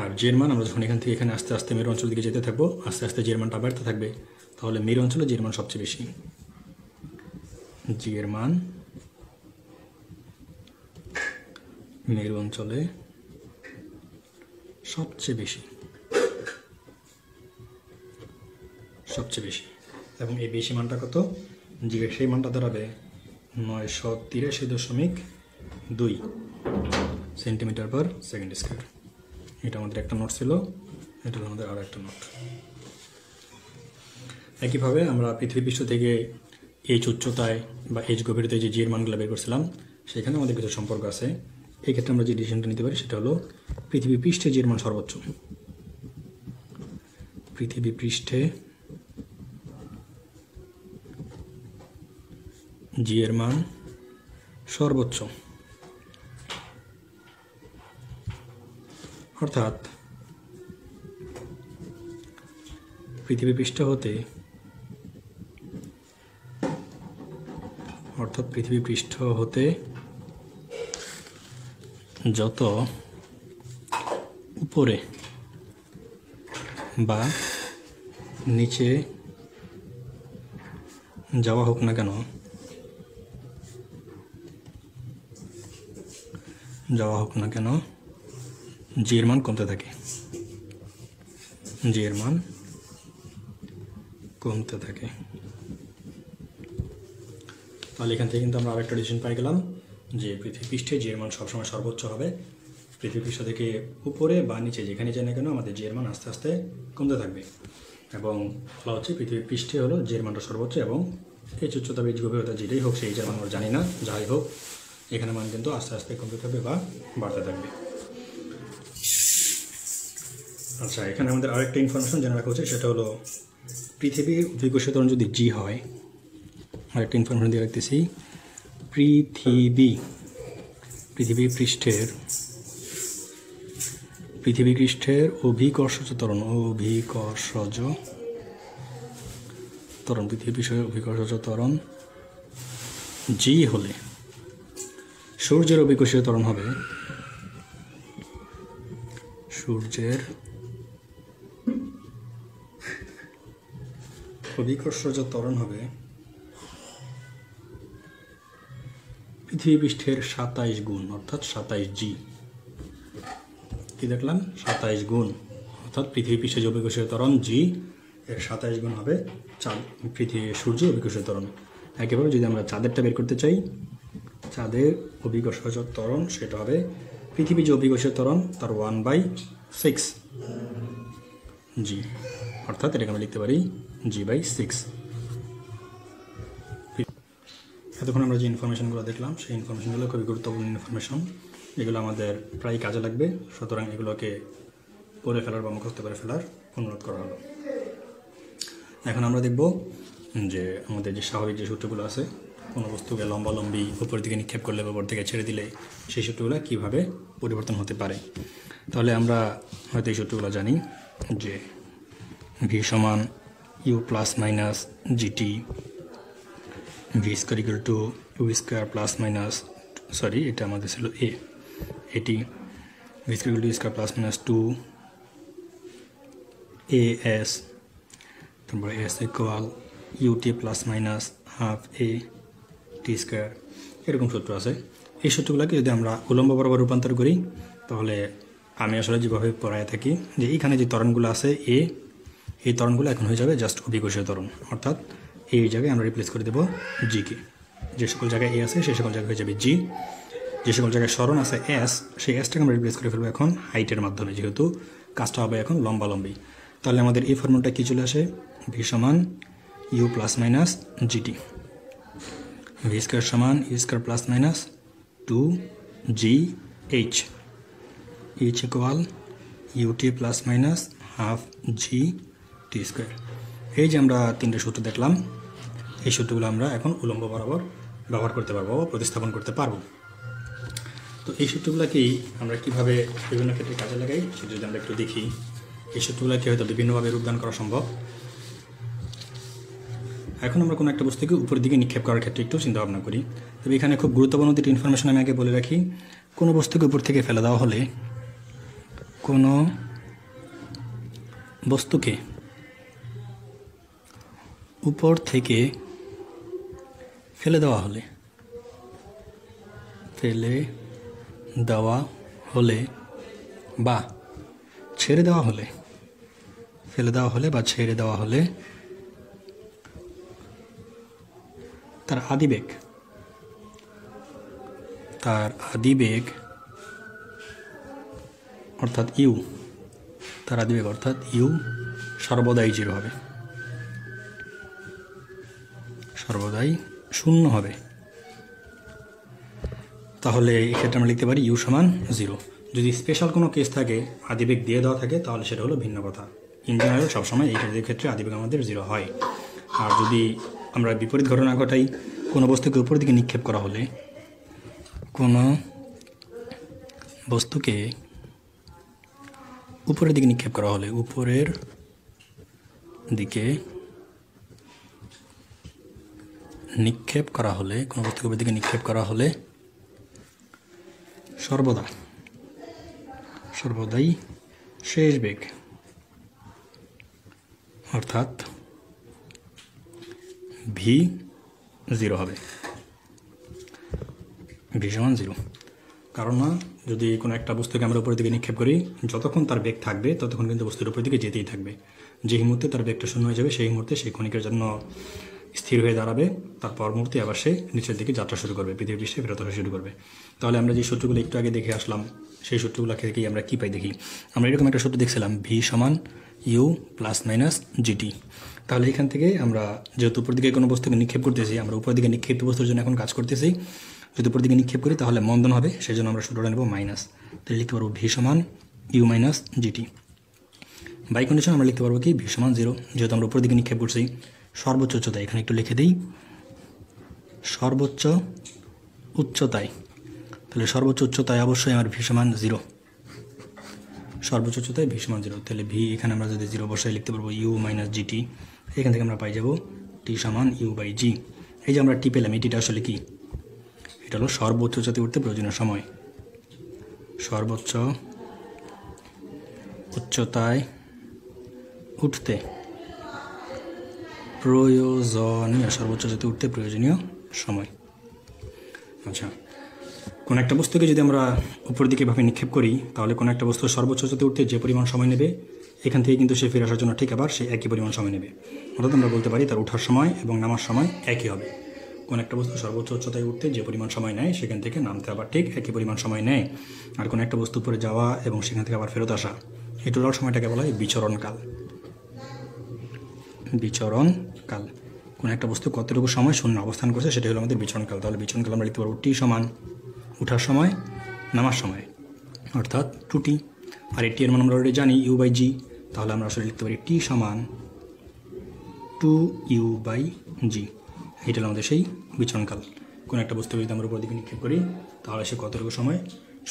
আর জি এর মান আমরা যখন এখান থেকে এখানে আস্তে আস্তে মেরু অঞ্চল দিকে যেতে থাকবো, আস্তে আস্তে জি এর মানটা বাড়তে থাকবে। তাহলে মেরু অঞ্চলে জি এর মান সবচেয়ে বেশি, জি এর মান মেরু অঞ্চলে সবচেয়ে বেশি এবং এই বেশি মানটা কত? জি এর সেই মানটা দাঁড়াবে 983.2 সেন্টিমিটার/সেকেন্ড স্কয়ার। এটা আমাদের একটা নোট ছিল, এটা আমাদের আরও একটা নোট। একইভাবে আমরা পৃথিবী পৃষ্ঠ থেকে এইচ উচ্চতায় বা এইচ গভীরতায় যে জি এর মানগুলো বের করছিলাম সেখানে আমাদের কিছু সম্পর্ক আছে। এই ক্ষেত্রে আমরা যে ডিসিশনটা নিতে পারি সেটা হলো পৃথিবী পৃষ্ঠে জি এর মান সর্বোচ্চ, পৃথিবী পৃষ্ঠে জি এর মান সর্বোচ্চ। অর্থাৎ পৃথিবী পৃষ্ঠ হতে যত উপরে বা নিচে যাওয়া হোক না কেন, জি এর মান কমতে থাকে, তাহলে এখান থেকে কিন্তু আমরা আরেকটা ডিসিশন পাই গেলাম যে পৃথিবী পৃষ্ঠে জি এর মান সবসময় সর্বোচ্চ হবে। পৃথিবী পৃষ্ঠ থেকে উপরে বা নিচে যেখানে যায় না কেন আমাদের জি এর মান আস্তে আস্তে কমতে থাকবে। এবং বলা হচ্ছে পৃথিবী পৃষ্ঠে হলো জি এর মানটা সর্বোচ্চ এবং এই উচ্চতা বীজ গভীরতা যেটাই হোক সেই মান আমরা জানি না, যাই হোক এখানে মান কিন্তু আস্তে আস্তে কমতে থাকবে বা বাড়তে থাকবে। আচ্ছা, এখানে আমাদের আরেকটা ইনফরমেশন জেনে রাখা উচিত, সেটা হলো পৃথিবীর অভিকোষীয় ত্বরণ যদি জি হয়, আরেকটা ইনফরমেশন দিয়ে রাখতেছি, পৃথিবী পৃষ্ঠের অভিকর্ষজ ত্বরণ, পৃথিবী পৃষ্ঠের অভিকর্ষজ ত্বরণ জি হলে সূর্যের অভিকর্ষীয় ত্বরণ হবে পৃথিবী পৃষ্ঠের 27 গুণ, অর্থাৎ 27 জি। কি দেখলাম? 27 গুণ, অর্থাৎ পৃথিবী পৃষ্ঠে যে অভিকর্ষীয় ত্বরণ জি এর 27 গুণ হবে সূর্যের অভিকর্ষীয় ত্বরণ। একেবারে যদি আমরা চাঁদেরটা বের করতে চাই, চাঁদের অভিকর্ষজ ত্বরণ সেটা হবে পৃথিবী যে অভিকর্ষীয় ত্বরণ তার 1/6 জি, অর্থাৎ এটাকে আমরা লিখতে পারি g/6। এতক্ষণ আমরা যে ইনফরমেশনগুলো দেখলাম সেই ইনফরমেশনগুলো খুবই গুরুত্বপূর্ণ ইনফরমেশন, এগুলো আমাদের প্রায় কাজে লাগবে, সুতরাং এগুলোকে পড়ে ফেলার বা মুখস্থ করে ফেলার অনুরোধ করা হলো। এখন আমরা দেখব যে আমাদের যে স্বাভাবিক যে সূত্রগুলো আছে, কোনো বস্তুকে লম্বালম্বি উপর দিকে নিক্ষেপ করলে বা উপর থেকে ছেড়ে দিলে সেই সূত্রগুলো কীভাবে পরিবর্তন হতে পারে। তাহলে আমরা হয়তো এই সূত্রগুলো জানি যে ভি সমান U plus minus GT, V square equal to U square plus minus, এটা আমাদের ছিল এ, এটি V square equal to square plus minus 2 AS, তারপরে S equal UT plus minus half A T square, এরকম সূত্র আছে। এই সূত্রগুলোকে যদি আমরা উলম্ব বরাবর রূপান্তর করি তাহলে আমি আসলে যেভাবে পড়ায় থাকি যে এইখানে যে ত্বরণগুলো আছে এই ত্বরণগুলো এখন হয়ে যাবে জাস্ট অভিকর্ষীয় ত্বরণ, অর্থাৎ এই জায়গায় আমরা রিপ্লেস করে দেবো জিকে। যে সকল জায়গায় এ আছে সেই সকল জায়গায় হয়ে যাবে জি। যে সকল জায়গায় সরণ আছে এস, সেই এসটাকে আমরা রিপ্লেস করে ফেলবো এখন হাইটের মাধ্যমে, যেহেতু কাজটা হবে এখন লম্বালম্বি। তাহলে আমাদের এই ফর্মুলাটা কী চলে আসে? ভি সমান U plus minus GT, V square সমান you square plus minus 2GH, H equal UT plus minus half G T square. এই যে আমরা তিনটে সূত্র দেখলাম, এই সূত্রগুলো আমরা এখন উলম্ব বরাবর ব্যবহার করতে পারবো বা প্রতিস্থাপন করতে পারবো। তো এই সূত্রগুলোকেই আমরা কীভাবে বিভিন্ন ক্ষেত্রে কাজে লাগাই সেটা যদি আমরা একটু দেখি। এই সূত্রগুলোকে হয়তো বিভিন্নভাবে রূপদান করা সম্ভব। এখন আমরা কোনো একটা বস্তুকে উপরের দিকে নিক্ষেপ করার ক্ষেত্রে একটু চিন্তা ভাবনা করি। তবে এখানে খুব গুরুত্বপূর্ণ দুটি ইনফরমেশন আমি আগে বলে রাখি। কোনো বস্তুকে উপর থেকে ফেলে দেওয়া হলে, কোনো বস্তুকে উপর থেকে ফেলে দেওয়া হলে বা ছেড়ে দেওয়া হলে, ফেলে দেওয়া হলে বা ছেড়ে দেওয়া হলে তার আদিবেগ অর্থাৎ ইউ সর্বদাই 0 হবে, সর্বদাই 0 হবে। তাহলে এক্ষেত্রে আমরা লিখতে পারি ইউ সমান 0। যদি স্পেশাল কোনো কেস থাকে, আদিবেগ দিয়ে দেওয়া থাকে, তাহলে সেটা হলো ভিন্ন কথা। ইন জেনারেল সবসময় এই ক্ষেত্রে আদিবেগ আমাদের 0 হয়। আর যদি আমরা বিপরীত ঘটনা ঘটাই, কোনো বস্তুকে উপরের দিকে নিক্ষেপ করা হলে, কোনো বস্তুকে উপরের দিকে নিক্ষেপ করা হলে, উপরের দিকে নিক্ষেপ করা হলে, কোনো বস্তুকে উপরের দিকে নিক্ষেপ করা হলে সর্বদাই শেষ বেগ অর্থাৎ ভি 0 হবে, ভি সমান 0। কারণ না, যদি কোনো একটা বস্তুকে আমরা উপরের দিকে নিক্ষেপ করি, যতক্ষণ তার বেগ থাকবে ততক্ষণ কিন্তু বস্তুর উপরের দিকে যেতেই থাকবে। যেই মুহূর্তে তার বেগটা শূন্য হয়ে যাবে, সেই মুহূর্তে সেই ক্ষণিকের জন্য স্থির হয়ে দাঁড়াবে, তারপর মুহূর্তে আবার সে নিচের দিকে যাত্রা শুরু করবে, পৃথিবী পৃষ্ঠে ফেরত আসা শুরু করবে। তাহলে আমরা যে সূত্রগুলো একটু আগে দেখে আসলাম, সেই সূত্রগুলো থেকেই আমরা কী পাই দেখি। আমরা এরকম একটা সূত্র দেখছিলাম, ভি সমান ইউ প্লাস মাইনাস জিটি। তাহলে এখান থেকে আমরা যেহেতু উপর দিকে কোনো বস্তুকে নিক্ষেপ করতেছি, আমরা উপর দিকে নিক্ষেপিত বস্তুর জন্য এখন কাজ করতেছি। যদি উপর দিকে নিক্ষেপ করি তাহলে মন্দন হবে, সেই জন্য আমরা সূত্রটা নেব মাইনাস। তাহলে লিখতে পারবো ভি সমান u minus gt. By condition আমরা লিখতে পারবো কি ভি সমান 0, যেহেতু আমরা উপর দিকে নিক্ষেপ করছি। সর্বোচ্চ উচ্চতায় এখানে একটু লিখে দিই, সর্বোচ্চ উচ্চতায়। তাহলে সর্বোচ্চ উচ্চতায় অবশ্যই আমার ভি সমান 0, সর্বোচ্চ উচ্চতায় ভি সমান 0। তাহলে ভি এখানে আমরা যদি 0 বসাই লিখতে পারবো ইউ মাইনাস জিটি। এখান থেকে আমরা পাই যাব টি সমান ইউ বাই জি। এই যে আমরা টি পেলাম, এই টিটা আসলে কি? এটা হলো সর্বোচ্চ উচ্চতায় উঠতে প্রয়োজনীয় সময়, সর্বোচ্চ উচ্চতায় উঠতে প্রয়োজনীয়, সর্বোচ্চ উচ্চতায় উঠতে প্রয়োজনীয় সময়। আচ্ছা, কোনো একটা বস্তুকে যদি আমরা উপর দিকে ভাবে নিক্ষেপ করি, তাহলে কোনো একটা বস্তু সর্বোচ্চ উচ্চতায় উঠতে যে পরিমাণ সময় নেবে, এখান থেকে কিন্তু সে ফিরে আসার জন্য ঠিক আবার সে একই পরিমাণ সময় নেবে। অর্থাৎ আমরা বলতে পারি তার ওঠার সময় এবং নামার সময় একই হবে। কোনো একটা বস্তু সর্বোচ্চ উচ্চতায় উঠতে যে পরিমাণ সময় নেয়, সেখান থেকে নামতে আবার ঠিক একই পরিমাণ সময় নেয়। আর কোনো একটা বস্তু উপরে যাওয়া এবং সেখান থেকে আবার ফেরত আসা, এই টোটাল সময়টাকে বলা হয় বিচরণকাল। বিচরণকাল, কোনো একটা বস্তু কতটুকু সময় শূন্য অবস্থান করছে সেটা হলো আমাদের বিচরণকাল। তাহলে বিচরণকাল আমরা লিখতে পারবো টি সমান উঠার সময় নামার সময়, অর্থাৎ 2t। আর এই টি এর মান আমরা অলরেডি জানি ইউ বাই জি। তাহলে আমরা আসলে লিখতে পারি টি সমান 2u বাই জি। এটা হলো আমাদের সেই বিচরণকাল। কোনো একটা বস্তু যদি আমরা উপর দিকে নিক্ষেপ করি, তাহলে সে কতটুকু সময়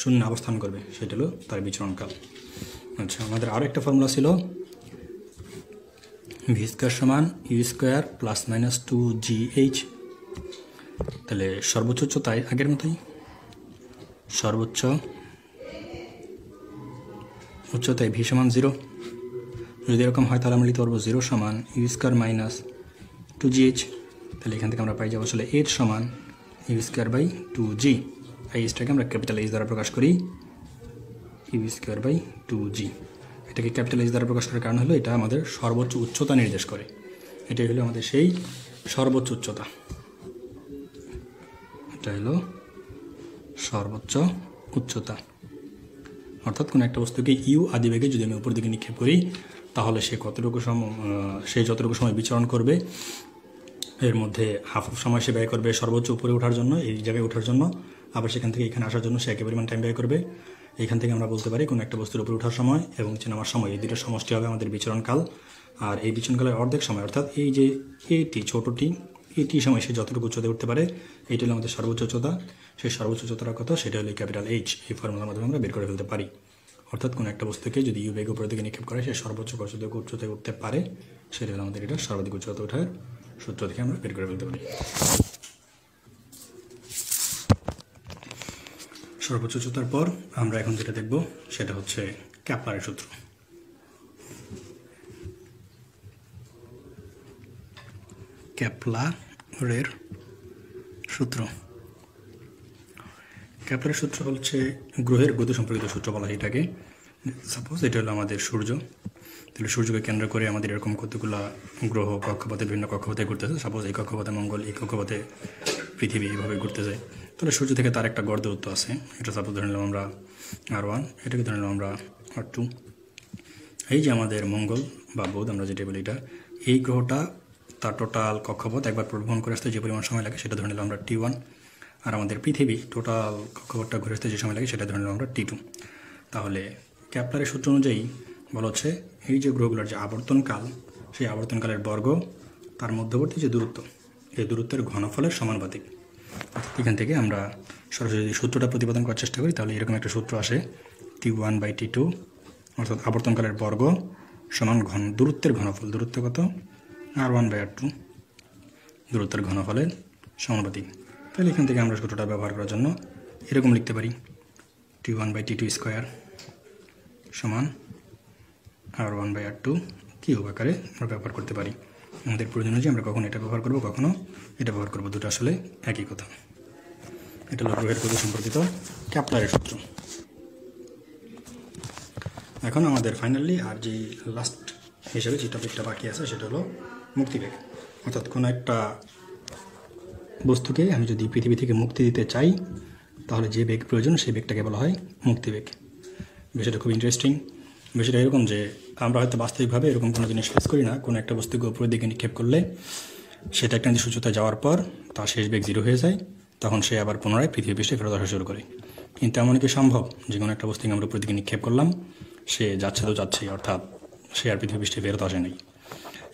শূন্য অবস্থান করবে, সেটা হলো তার বিচরণকাল। আচ্ছা, আমাদের আরও একটা ফর্মুলা ছিল, ভি স্কোয়ার সমান you square plus minus 2GH। তাহলে সর্বোচ্চ উচ্চতায় আগের মতোই, সর্বোচ্চ উচ্চতায় ভি সমান 0। যদি এরকম হয় তাহলে আমরা লিখতে পারবো 0 সমান ইউ স্কোয়ার মাইনাস 2gh। তাহলে এখান থেকে আমরা পাই যাবো আসলে এইচ সমান ইউ স্কোয়ার বাই 2g। এইচটাকে আমরা ক্যাপিটাল এইচ দ্বারা প্রকাশ করি, ইউ স্কোয়ার বাই 2g। এটাকে ক্যাপিটাল এইচ দ্বারা প্রকাশ করার কারণ হলো এটা আমাদের সর্বোচ্চ উচ্চতা নির্দেশ করে। এটাই হলো আমাদের সেই সর্বোচ্চ উচ্চতা। এটা হলো সর্বোচ্চ উচ্চতা, অর্থাৎ কোনো একটা বস্তুকে ইউ আদিবেগে যদি আমি উপর দিকে নিক্ষেপ করি তাহলে সে যতটুকু সময় বিচরণ করবে এর মধ্যে হাফ অফ সময় সে ব্যয় করবে সর্বোচ্চ উপরে ওঠার জন্য, এই জায়গায় ওঠার জন্য, আবার সেখান থেকে এখানে আসার জন্য সে একই পরিমাণ টাইম ব্যয় করবে। এখান থেকে আমরা বলতে পারি কোনো একটা বস্তুর উপরে ওঠার সময় এবং নামার সময় এই দুটোর সমষ্টি হবে আমাদের বিচরণকাল। আর এই বিচরণকালের অর্ধেক সময় অর্থাৎ এই যে এটি ছোটোটি এটি সময় সে যতটুকু উচ্চতায় উঠতে পারে এইটা হলো আমাদের সর্বোচ্চ উচ্চতা। সেই সর্বোচ্চ উচ্চতার কত সেটা হলো ক্যাপিটাল এইচ। এই ফর্মুলার মাধ্যমে আমরা বের করে ফেলতে পারি। অর্থাৎ কোনো একটা বস্তুকে যদি ইউ বেগ উপরের দিকে নিক্ষেপ করে সে সর্বোচ্চ কতটুকু উচ্চতায় উঠতে পারে সেটা হলো আমাদের এটা সর্বাধিক উচ্চতা ওঠার সূত্র থেকে আমরা বের করে ফেলতে পারি। সর্বোচ্চ উচ্চতার পর আমরা এখন যেটা দেখব সেটা হচ্ছে ক্যাপলারের সূত্র। ক্যাপলারের সূত্র ক্যাপলারের সূত্র হচ্ছে গ্রহের গতি সম্পর্কিত সূত্র বলা হয় এটাকে। সাপোজ এটা হলো আমাদের সূর্য, তাহলে সূর্যকে কেন্দ্র করে আমাদের এরকম কতগুলো গ্রহ কক্ষপথে বিভিন্ন কক্ষপথে ঘুরতেছে। সাপোজ এই কক্ষপথে মঙ্গল, এই কক্ষপথে পৃথিবী, এইভাবে ঘুরতে যায়। তাহলে সূর্য থেকে তার একটা গড় দূরত্ব আছে, এটা সাপোজ ধরে নিলাম আমরা R1, এটাকে ধরে নিলাম আমরা R2। এই যে আমাদের মঙ্গল বা বুধ আমরা যেটা বলি এটা, এই গ্রহটা তার টোটাল কক্ষপথ একবার পরিভ্রমণ করে আসতে যে পরিমাণ সময় লাগে সেটা ধরে নিলাম আমরা T1। আর আমাদের পৃথিবী টোটাল কক্ষপথটা ঘুরে আসতে যে সময় লাগে সেটা ধরে নিলাম আমরা T2। তাহলে ক্যাপলারের সূত্র অনুযায়ী বলা হচ্ছে এই যে গ্রহগুলোর যে আবর্তনকাল, সেই আবর্তনকালের বর্গ তার মধ্যবর্তী যে দূরত্ব, এই দূরত্বের ঘনফলের সমানুপাতিক। এখান থেকে আমরা সরাসরি যদি সূত্রটা প্রতিপাদন করার চেষ্টা করি তাহলে এরকম একটা সূত্র আসে, T1 বাই T2, অর্থাৎ আবর্তনকালের বর্গ সমান দূরত্বের ঘনফল। দূরত্ব কত? R1 বাই R2, দূরত্বের ঘনফলের সমানুপাতিক। তাহলে এখান থেকে আমরা সূত্রটা ব্যবহার করার জন্য এরকম লিখতে পারি, T1 বাই T2 স্কোয়ার সমান R1 বাই R2 কিউব আকারে আমরা ব্যবহার করতে পারি। আমাদের প্রয়োজন অনুযায়ী আমরা কখনো এটা ব্যবহার করব, কখনো এটা ব্যবহার করব, দুটো আসলে একই কথা। এটা হলো গ্রহের গতি সম্পর্কিত ক্যাপলারের সূত্র। এখন আমাদের ফাইনালি আর যে লাস্ট হিসেবে যে টপিকটা বাকি আছে সেটা হলো মুক্তিবেগ। অর্থাৎ কোনো একটা বস্তুকে আমি যদি পৃথিবী থেকে মুক্তি দিতে চাই তাহলে যে বেগ প্রয়োজন সেই বেগটাকে বলা হয় মুক্তিবেগ। বিষয়টা খুব ইন্টারেস্টিং। বিষয়টা এরকম যে আমরা হয়তো বাস্তবিকভাবে এরকম কোনো জিনিস ফেস করি না। কোনো একটা বস্তুকে উপরের দিকে নিক্ষেপ করলে সেটা একটা নির্দিষ্ট উচ্চতায় যাওয়ার পর তার শেষ বেগ 0 হয়ে যায়, তখন সে আবার পুনরায় পৃথিবী পৃষ্ঠে ফেরত আসা শুরু করে। কিন্তু এমন কি সম্ভব যে কোনো একটা বস্তুকে আমরা উপরের দিকে নিক্ষেপ করলাম, সে যাচ্ছে তো যাচ্ছেই, অর্থাৎ সে আর পৃথিবী পৃষ্ঠে ফেরত আসে নাই?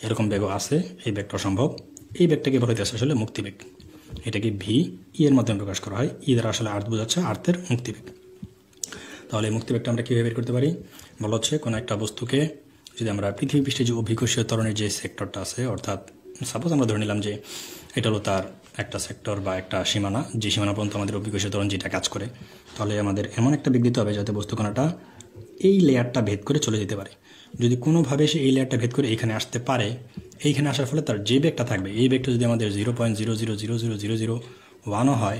এরকম বেগও আছে, এই বেগটা অসম্ভব। এই বেগটাকে বলা হইতেছে আসলে মুক্তিবেগ। এটাকে ভি এর মাধ্যমে প্রকাশ করা হয়। দ্বারা আসলে আর্থ বোঝাচ্ছে, আর্থের মুক্তিবেগ। তাহলে এই মুক্তিবেগটা আমরা কীভাবে বের করতে পারি? বলা হচ্ছে কোনো একটা বস্তুকে যদি আমরা পৃথিবী পৃষ্ঠে যে অভিকর্ষীয় ত্বরণের যে সেক্টরটা আছে, অর্থাৎ সাপোজ আমরা ধরে নিলাম যে এটা হলো তার একটা সেক্টর বা একটা সীমানা, যে সীমানা পর্যন্ত আমাদের অভিকর্ষীয় ত্বরণ যেটা কাজ করে, তাহলে আমাদের এমন একটা বেগ দিতে হবে যাতে বস্তুকণাটা এই লেয়ারটা ভেদ করে চলে যেতে পারে। যদি কোনোভাবে সে এই লেয়ারটা ভেদ করে এইখানে আসতে পারে, এইখানে আসার ফলে তার যে বেগটা থাকবে, এই বেগটা যদি আমাদের 0.000001ও হয়,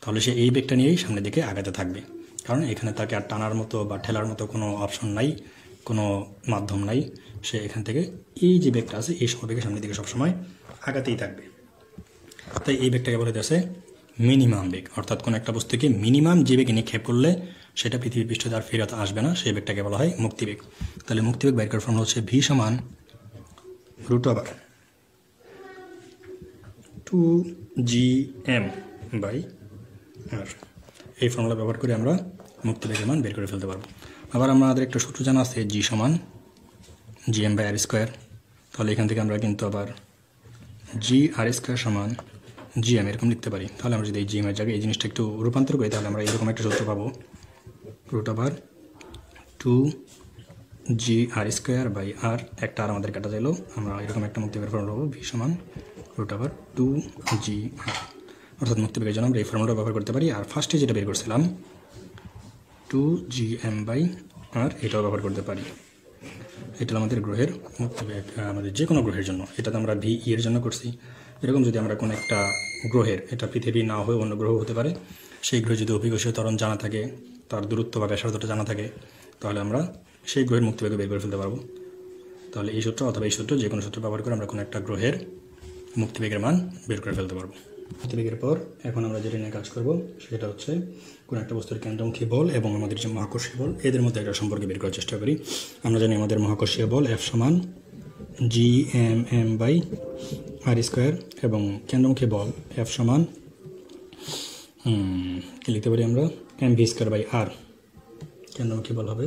তাহলে সে এই বেগটা নিয়েই সামনের দিকে আগাতে থাকবে। কারণ এখানে তাকে আর টানার মতো বা ঠেলার মতো কোনো অপশন নাই, কোনো মাধ্যম নাই। সে এখান থেকে এই যে বেগটা আছে এই সমবেগে সামনের দিকে সবসময় আগাতেই থাকবে। তাই এই বেগটাকে বলে দিয়েছে মিনিমাম বেগ। অর্থাৎ কোনো একটা বস্তুকে মিনিমাম যে বেগে নিক্ষেপ করলে সেটা পৃথিবী পৃষ্ঠে আর ফেরত আসবে না, সেই বেগটাকে বলা হয় মুক্তিবেগ। তাহলে মুক্তিবেগ বের করার ফর্মুলা হচ্ছে ভি সমান √2gm বাই আর। এই ফর্মুলা ব্যবহার করে আমরা মুক্তিবেগের মান বের করে ফেলতে পারবো। আবার আমাদের একটা সূত্র জানা আছে, জি সমান gm বাই আর স্কোয়ার। তাহলে এখান থেকে আমরা কিন্তু আবার জি আর স্কোয়ার সমান gm এরকম লিখতে পারি। তাহলে আমরা যদি এই gm এর জায়গায় এই জিনিসটা একটু রূপান্তর করি তাহলে আমরা এরকম একটা সূত্র পাবো, √2gr² বাই আর। একটা আর আমাদের কাটা যাইলো, আমরা এরকম একটা মুক্তিবেগের ফর্মুলা পাবো, ভি সমান √2gr। অর্থাৎ মুক্তিবেগের জন্য আমরা এই ফর্মুলা ব্যবহার করতে পারি। আর ফার্স্টে যেটা বের করছিলাম 2gm বাই আর এটাও ব্যবহার করতে পারি। এটা আমাদের গ্রহের মুক্তিবেগ, আমাদের যে কোনো গ্রহের জন্য। এটা তো আমরা ভি এর জন্য করছি। এরকম যদি আমরা কোনো একটা গ্রহের, এটা পৃথিবী না হয়ে অন্য গ্রহ হতে পারে, সেই গ্রহে যদি অভিকর্ষীয় ত্বরণ জানা থাকে, তার দূরত্ব বা ব্যাসার্ধটা জানা থাকে, তাহলে আমরা সেই গ্রহের মুক্তিবেগ বের করে ফেলতে পারবো। তাহলে এই সূত্র অথবা এই সূত্র, যে কোনো সূত্র ব্যবহার করে আমরা কোনো একটা গ্রহের মুক্তিবেগের মান বের করে ফেলতে পারবো। মুক্তিবেগের পর এখন আমরা যেটা নিয়ে কাজ করব সেটা হচ্ছে কোনো একটা বস্তুর কেন্দ্রমুখী বল এবং আমাদের যে মহাকর্ষীয় বল, এদের মধ্যে একটা সম্পর্কে বের করার চেষ্টা করি। আমরা জানি আমাদের মহাকর্ষীয় বল F সমান Gm/r² এবং কেন্দ্রমুখী বল F সমান কি লিখতে পারি আমরা mv²/r। কেন্দ্রমুখী বল হবে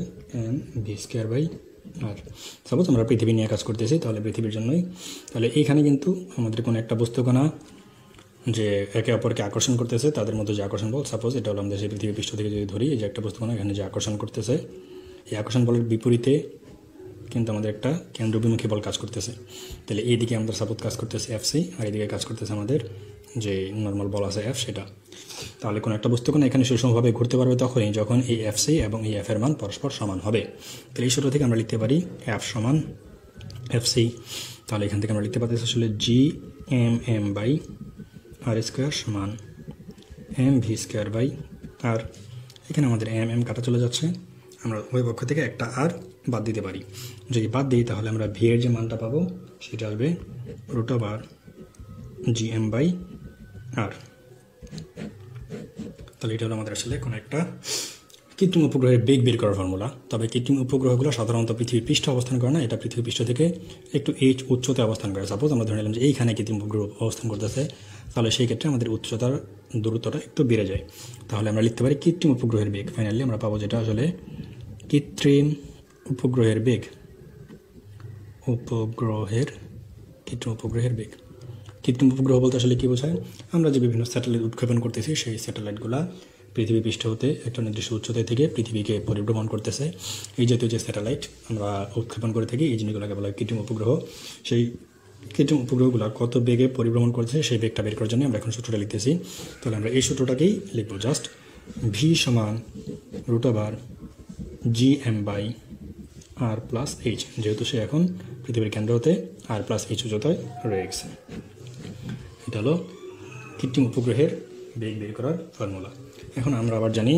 mv²/r। সাপোজ আমরা পৃথিবী নিয়ে কাজ করতেছি, তাহলে পৃথিবীর জন্যই। তাহলে এইখানে কিন্তু আমাদের কোনো একটা বস্তুকণা যে একে অপরকে আকর্ষণ করতেছে, তাদের মধ্যে যে আকর্ষণ বল, সাপোজ এটা হলো আমাদের সেই পৃথিবী পৃষ্ঠ থেকে যদি ধরি, এই যে একটা বস্তুকণা এখানে যে আকর্ষণ করতেছে, এই আকর্ষণ বলের বিপরীতে কিন্তু আমাদের একটা কেন্দ্রবিমুখী বল কাজ করতেছে। তাহলে এইদিকে আমাদের সাপোজ কাজ করতেছে Fc, আর এইদিকে কাজ করতেছে আমাদের যে নর্মাল বল আছে F, সেটা। তাহলে কোনো একটা বস্তুকণা এখানে সুষমভাবে ঘুরতে পারবে তখনই যখন এই Fc এবং এই F এর মান পরস্পর সমান হবে। তাহলে এই সূত্র থেকে আমরা লিখতে পারি F সমান Fc। তাহলে এখান থেকে আমরা লিখতে পারতেছি আসলে Gmm/r² সমান mv²/r। এখানে আমাদের mm কাটা চলে যাচ্ছে, আমরা ওই পক্ষ থেকে একটা আর বাদ দিতে পারি। যদি বাদ দিই তাহলে আমরা ভি এর যে মানটা পাবো সেটা আসবে √Gm/r। তাহলে এটা হলো আমাদের আসলে কোনো একটা কৃত্রিম উপগ্রহের বেগ বের করার ফর্মুলা। তবে কৃত্রিম উপগ্রহগুলো সাধারণত পৃথিবীর পৃষ্ঠে অবস্থান করে না, এটা পৃথিবীর পৃষ্ঠ থেকে একটু উচ্চতায় অবস্থান করে। সাপোজ আমরা ধরে নিলাম যে এইখানে কৃত্রিম উপগ্রহ অবস্থান করতেছে, তাহলে সেই ক্ষেত্রে আমাদের উচ্চতার দূরত্বটা একটু বেড়ে যায়। তাহলে আমরা লিখতে পারি কৃত্রিম উপগ্রহের বেগ। ফাইনালি আমরা পাবো যেটা আসলে কৃত্রিম উপগ্রহের বেগ। কৃত্রিম উপগ্রহের বেগ। কৃত্রিম উপগ্রহ বলতে আসলে কী বোঝায়? আমরা যে বিভিন্ন স্যাটেলাইট উৎক্ষেপণ করতেছি, সেই স্যাটেলাইটগুলো পৃথিবী পৃষ্ঠ হতে একটা নির্দিষ্ট উচ্চতায় থেকে পৃথিবীকে পরিভ্রমণ করতেছে। এই জাতীয় যে স্যাটেলাইট আমরা উৎক্ষেপণ করে থাকি, এই জিনিসগুলোকে বলা হয় কৃত্রিম উপগ্রহ। সেই কৃত্রিম উপগ্রহগুলো কত বেগে পরিভ্রমণ করছে সেই বেগটা বের করার জন্য আমরা এখন সূত্রটা লিখতেছি। তাহলে আমরা এই সূত্রটাকেই লিখবো, জাস্ট ভি সমান √Gm/r+h, যেহেতু সে এখন পৃথিবীর কেন্দ্র হতে r+h উচ্চতায় রয়ে গেছে। এটা হলো কৃত্রিম উপগ্রহের বেগ বের করার ফর্মুলা। এখন আমরা আবার জানি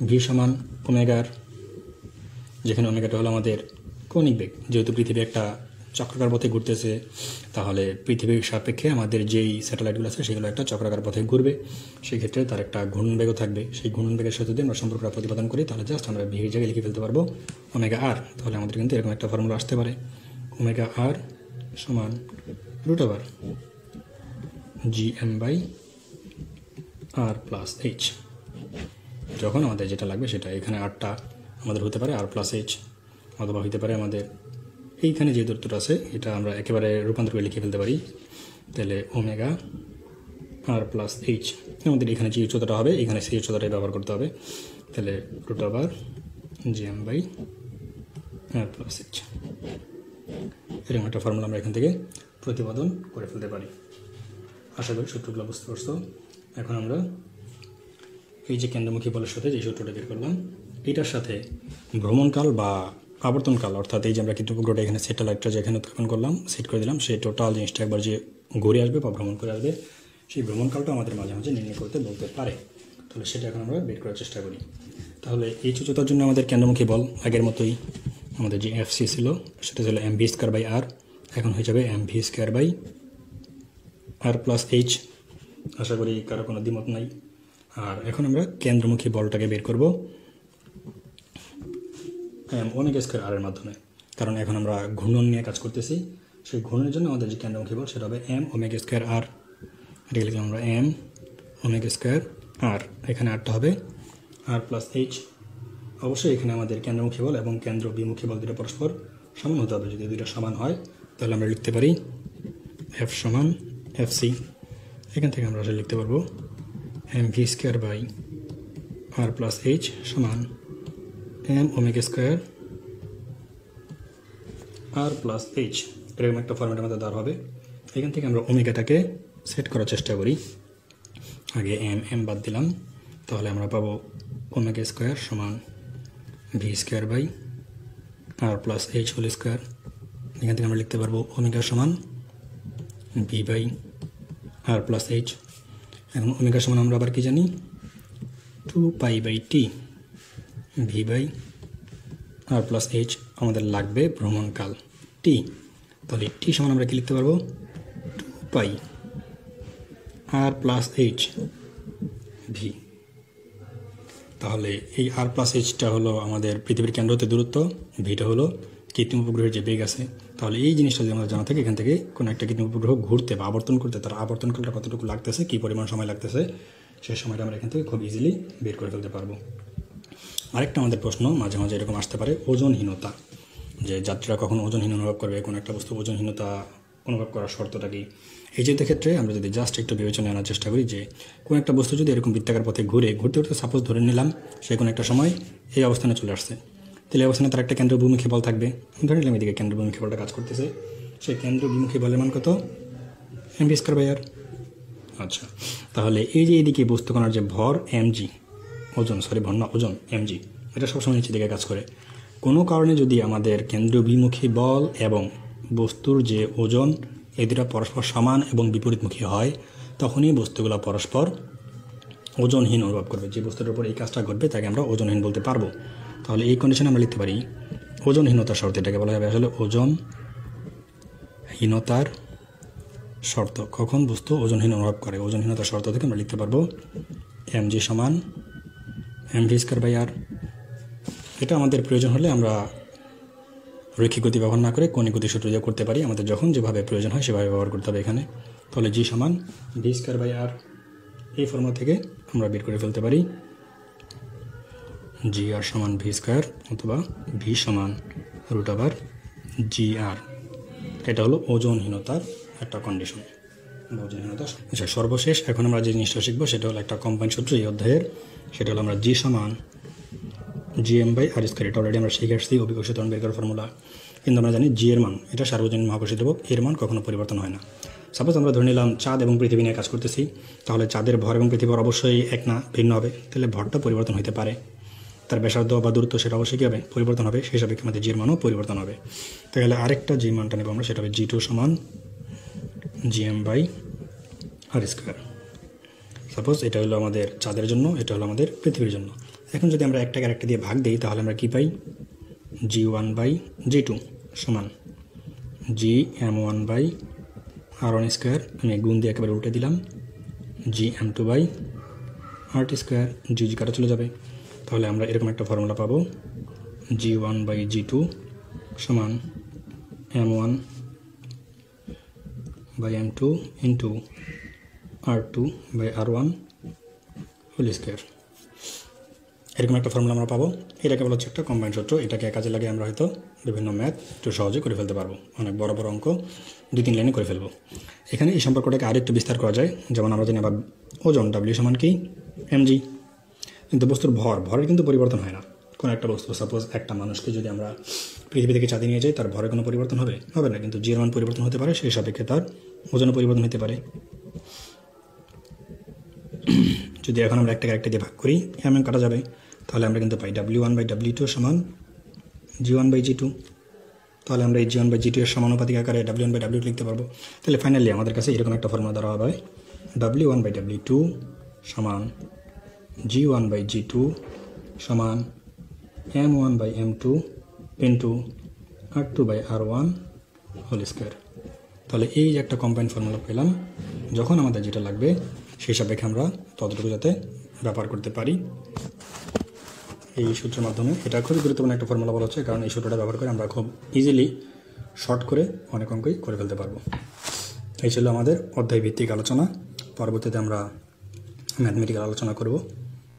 ভি সমান ওমেগার, যেখানে ওমেগাটা হলো আমাদের কৌণিক বেগ। যেহেতু পৃথিবী একটা চক্রাকার পথে ঘুরতেছে, তাহলে পৃথিবীর সাপেক্ষে আমাদের যেই স্যাটেলাইটগুলো আছে সেগুলো একটা চক্রাকার পথে ঘুরবে, সেই ক্ষেত্রে তার একটা ঘূর্ণন বেগও থাকবে। সেই ঘূর্ণন বেগের সাথে যদি আমরা সম্পর্কটা প্রতিপাদন করি, তাহলে জাস্ট আমরা ভির জায়গায় লিখে ফেলতে পারবো ওমেগা r। তাহলে আমাদের কিন্তু এরকম একটা ফর্মুলা আসতে পারে, ওমেগা r সমান √Gm/r+h। যখন আমাদের যেটা লাগবে সেটা, এখানে আরটা আমাদের হতে পারে r+h, অথবা হতে পারে আমাদের এইখানে যে দূরত্বটা আছে এটা আমরা একেবারে রূপান্তর করে লিখে ফেলতে পারি। তাহলে ওমেগা r+h, আমাদের এখানে যে উচ্চতাটা হবে এখানে সেই উচ্চতাটাই ব্যবহার করতে হবে। তাহলে √Gm/r+h, এরকম একটা ফর্মুলা আমরা এখান থেকে প্রতিপাদন করে ফেলতে পারি। আশা করি সূত্রগুলো বুঝতে পারছো। এখন আমরা এই যে কেন্দ্রমুখী বলের সাথে যে সূত্রটা বের করলাম, এটার সাথে ভ্রমণকাল বা আবর্তনকাল, অর্থাৎ এই যে আমরা কৃত্রিম উপগ্রহটা এখানে স্যাটেলাইটটা যেখানে উৎক্ষেপণ করলাম, সেট করে দিলাম, সেই টোটাল জিনিসটা একবার যে ঘুরে আসবে বা ভ্রমণ করে আসবে, সেই ভ্রমণকালটা আমাদের মাঝে মাঝে নির্ণয় করতে বলতে পারে। তাহলে সেটা এখন আমরা বের করার চেষ্টা করি। তাহলে এই উচ্চতার জন্য আমাদের কেন্দ্রমুখী বল আগের মতোই, আমাদের যে Fc ছিল সেটা ছিল mv²/r, এখন হয়ে যাবে mv²/r+h। আশা করি কারো কোনো দ্বিমত নাই। আর এখন আমরা কেন্দ্রমুখী বলটাকে বের করব ওমেগা² এর মাধ্যমে, কারণ এখন আমরা ঘূর্ণন নিয়ে কাজ করতেছি। সেই ঘূর্ণনের জন্য আমাদের যে কেন্দ্রমুখী বল সেটা হবে mω²r। এটা লিখলাম আমরা mω²r, এখানে আরটা হবে r+h। অবশ্যই এখানে আমাদের কেন্দ্রমুখী বল এবং কেন্দ্র বিমুখী বল দুটো পরস্পর সমান হতে হবে। যদি দুটো সমান হয় তাহলে আমরা লিখতে পারি F সমান Fc। এখান থেকে আমরা আসলে লিখতে পারবো mv²/r+h সমান mω²r+h। এরকম একটা ফর্মেট আমাদের দেওয়া হবে। এখান থেকে আমরা ওমেগাটাকে সেট করার চেষ্টা করি। আগে m বাদ দিলাম, তাহলে আমরা পাবো ওমেগা² সমান v square by R plus H whole square. এখান থেকে আমরা লিখতে পারবো ওমেগা সমান v by R plus h. এখন ওমেগা সমান আমরা আবার কি জানি, 2π/t v by R plus h. আমাদের লাগবে ভ্রমণকাল টি, তাহলে টি সমান আমরা কি লিখতে পারবো, 2π আর প্লাস এইচ ভি। তাহলে এই আর প্লাস এইচটা হলো আমাদের পৃথিবীর কেন্দ্রতে দূরত্ব, ভিটা হলো কৃত্রিম উপগ্রহের যে বেগ আছে। তাহলে এই জিনিসটা যদি আমাদের জানা থাকে, এখান থেকে কোনো একটা কৃত্রিম উপগ্রহ ঘুরতে বা আবর্তন করতে তার আবর্তনকালটা কতটুকু লাগতেছে, কী পরিমাণ সময় লাগতেছে, সেই সময়টা আমরা এখান থেকে খুব ইজিলি বের করে ফেলতে পারবো। আরেকটা আমাদের প্রশ্ন মাঝে মাঝে এরকম আসতে পারে, ওজনহীনতা, যে যাত্রীরা কখন ওজনহীন অনুভব করবে, কোনো একটা বস্তু ওজনহীনতা অনুভব করার শর্তটা কি। এই যে ক্ষেত্রে আমরা যদি জাস্ট একটু বিবেচনা আনার চেষ্টা করি যে কোনো একটা বস্তু যদি এরকম বৃত্তাকার পথে ঘুরতে সাপোজ ধরে নিলাম সে কোনো একটা সময় এই অবস্থানে চলে আসছে, তাহলে এই অবস্থানে তার একটা কেন্দ্রবিমুখী বল থাকবে। ধরে নিলাম এদিকে কেন্দ্রবিমুখী বলটা কাজ করতেছে, সেই কেন্দ্রবিমুখী বলের মান কত, mv²/r। আচ্ছা, তাহলে এই যে এইদিকে বস্তুকণার যে ভর mg, ওজন mg, এটা সবসময় নিচের দিকে কাজ করে। কোনো কারণে যদি আমাদের কেন্দ্রবিমুখী বল এবং বস্তুর যে ওজন এই দুটা পরস্পর সমান এবং বিপরীতমুখী হয়, তখনই বস্তুগুলো পরস্পর ওজনহীন অনুভব করবে। যে বস্তুর উপর এই কাজটা ঘটবে তাকে আমরা ওজনহীন বলতে পারবো। তাহলে এই কন্ডিশনে আমরা লিখতে পারি ওজনহীনতার শর্ত, এটাকে বলা হবে আসলে ওজনহীনতার শর্ত। কখন বস্তু ওজনহীন অনুভব করে, ওজনহীনতার শর্ত থেকে আমরা লিখতে পারবো mg সমান mv²/r। এটা আমাদের প্রয়োজন হলে আমরা রৈখিক গতি ব্যবহার না করে কৌণিক গতি সূত্র দিয়ে করতে পারি, আমাদের যখন যেভাবে প্রয়োজন হয় সেভাবে ব্যবহার করতে হবে এখানে। তাহলে g সমান v²/r, এই ফর্মুলা থেকে আমরা বের করে ফেলতে পারি gr সমান v² অথবা v সমান √gr। এটা হলো ওজনহীনতার একটা কন্ডিশন, ওজনহীনতা। আচ্ছা, সর্বশেষ এখন আমরা যে জিনিসটা শিখবো সেটা হলো একটা কম্বাইন্ড সূত্র এই অধ্যায়ের, সেটা হলো আমরা g সমান gm/r²। এটা অলরেডি আমরা শিখে আসছি অভিকর্ষ ত্বরণ বের করার ফর্মুলা। কিন্তু আমরা জানি জি এর মান, এটা সার্বজনীন মহাকর্ষীয় ধ্রুবক, এর মান কখনো পরিবর্তন হয় না। সাপোজ আমরা ধরে নিলাম চাঁদ এবং পৃথিবী নিয়ে কাজ করতেছি, তাহলে চাঁদের ভর এবং পৃথিবীর অবশ্যই এক না, ভিন্ন হবে। তাহলে ভরটা পরিবর্তন হতে পারে, তার ব্যাসার্ধ বা দূরত্ব সেটা অবশ্যই কী হবে, পরিবর্তন হবে। সেই হিসাবে আমাদের জির মানও পরিবর্তন হবে। তাহলে আরেকটা জি মানটা নেব আমরা, সেটা হবে g2 সমান gm/r²। সাপোজ এটা হলো আমাদের চাঁদের জন্য, এটা হলো আমাদের পৃথিবীর জন্য। এখন যদি আমরা একটাকে আরেকটা দিয়ে ভাগ দিই তাহলে আমরা কী পাই, g1/g2 সমান gm1/r1²। আমি গুণ দিয়ে একেবারে উল্টে দিলাম, gm2/r2²। জি কাটা চলে যাবে, তাহলে আমরা এরকম একটা ফর্মুলা পাবো, g1/g2 সমান m1/m2 into r2/r1 whole square. এরকম একটা ফর্মুলা আমরা পাবো। এটাকে বলা হচ্ছে একটা কম্বাইন্ড সূত্র। এটাকে কাজে লাগিয়ে আমরা হয়তো বিভিন্ন ম্যাথ একটু সহজে করে ফেলতে পারবো, অনেক বড় বড় অঙ্ক 2-3 লাইনে করে ফেলবো। এখানে এই সম্পর্কটাকে আরেকটু বিস্তার করা যায়, যেমন আমরা জানি আবার ওজন w সমান কি mg, কিন্তু বস্তুর ভরের কিন্তু পরিবর্তন হয় না। কোনো একটা বস্তু সাপোজ একটা মানুষকে যদি আমরা পৃথিবী থেকে চাঁদে নিয়ে যাই, তার ভরে কোনো পরিবর্তন হবে না, কিন্তু জির মান পরিবর্তন হতে পারে, সেই সাপেক্ষে তার ওজনও পরিবর্তন হতে পারে। যদি এখন আমরা একটা দিয়ে ভাগ করি, এমন কাটা যাবে, তাহলে আমরা কিন্তু পাই w1/w2 সমান g1/g2। তাহলে আমরা এই g1/g2 এর সমানুপাতিক আকারে w1/w2 লিখতে পারবো। তাহলে ফাইনালি আমাদের কাছে এরকম একটা ফর্মুলা দেওয়া হবে, w1/w2 সমান g1/g2 সমান m1/m2 into r2/r1 whole square. তাহলে এই যে একটা কম্বাইন্ড ফর্মুলা পেলাম, যখন আমাদের যেটা লাগবে সেই সাপেক্ষে আমরা ততটুকু যাতে ব্যবহার করতে পারি এই সূত্রের মাধ্যমে। এটা খুবই গুরুত্বপূর্ণ একটা ফর্মুলা বলা হচ্ছে, কারণ এই সূত্রটা ব্যবহার করে আমরা খুব ইজিলি শর্ট করে অনেক অঙ্কই করে ফেলতে পারবো। এই ছিল আমাদের অধ্যায় ভিত্তিক আলোচনা। পরবর্তীতে আমরা ম্যাথমেটিক্যাল আলোচনা করব।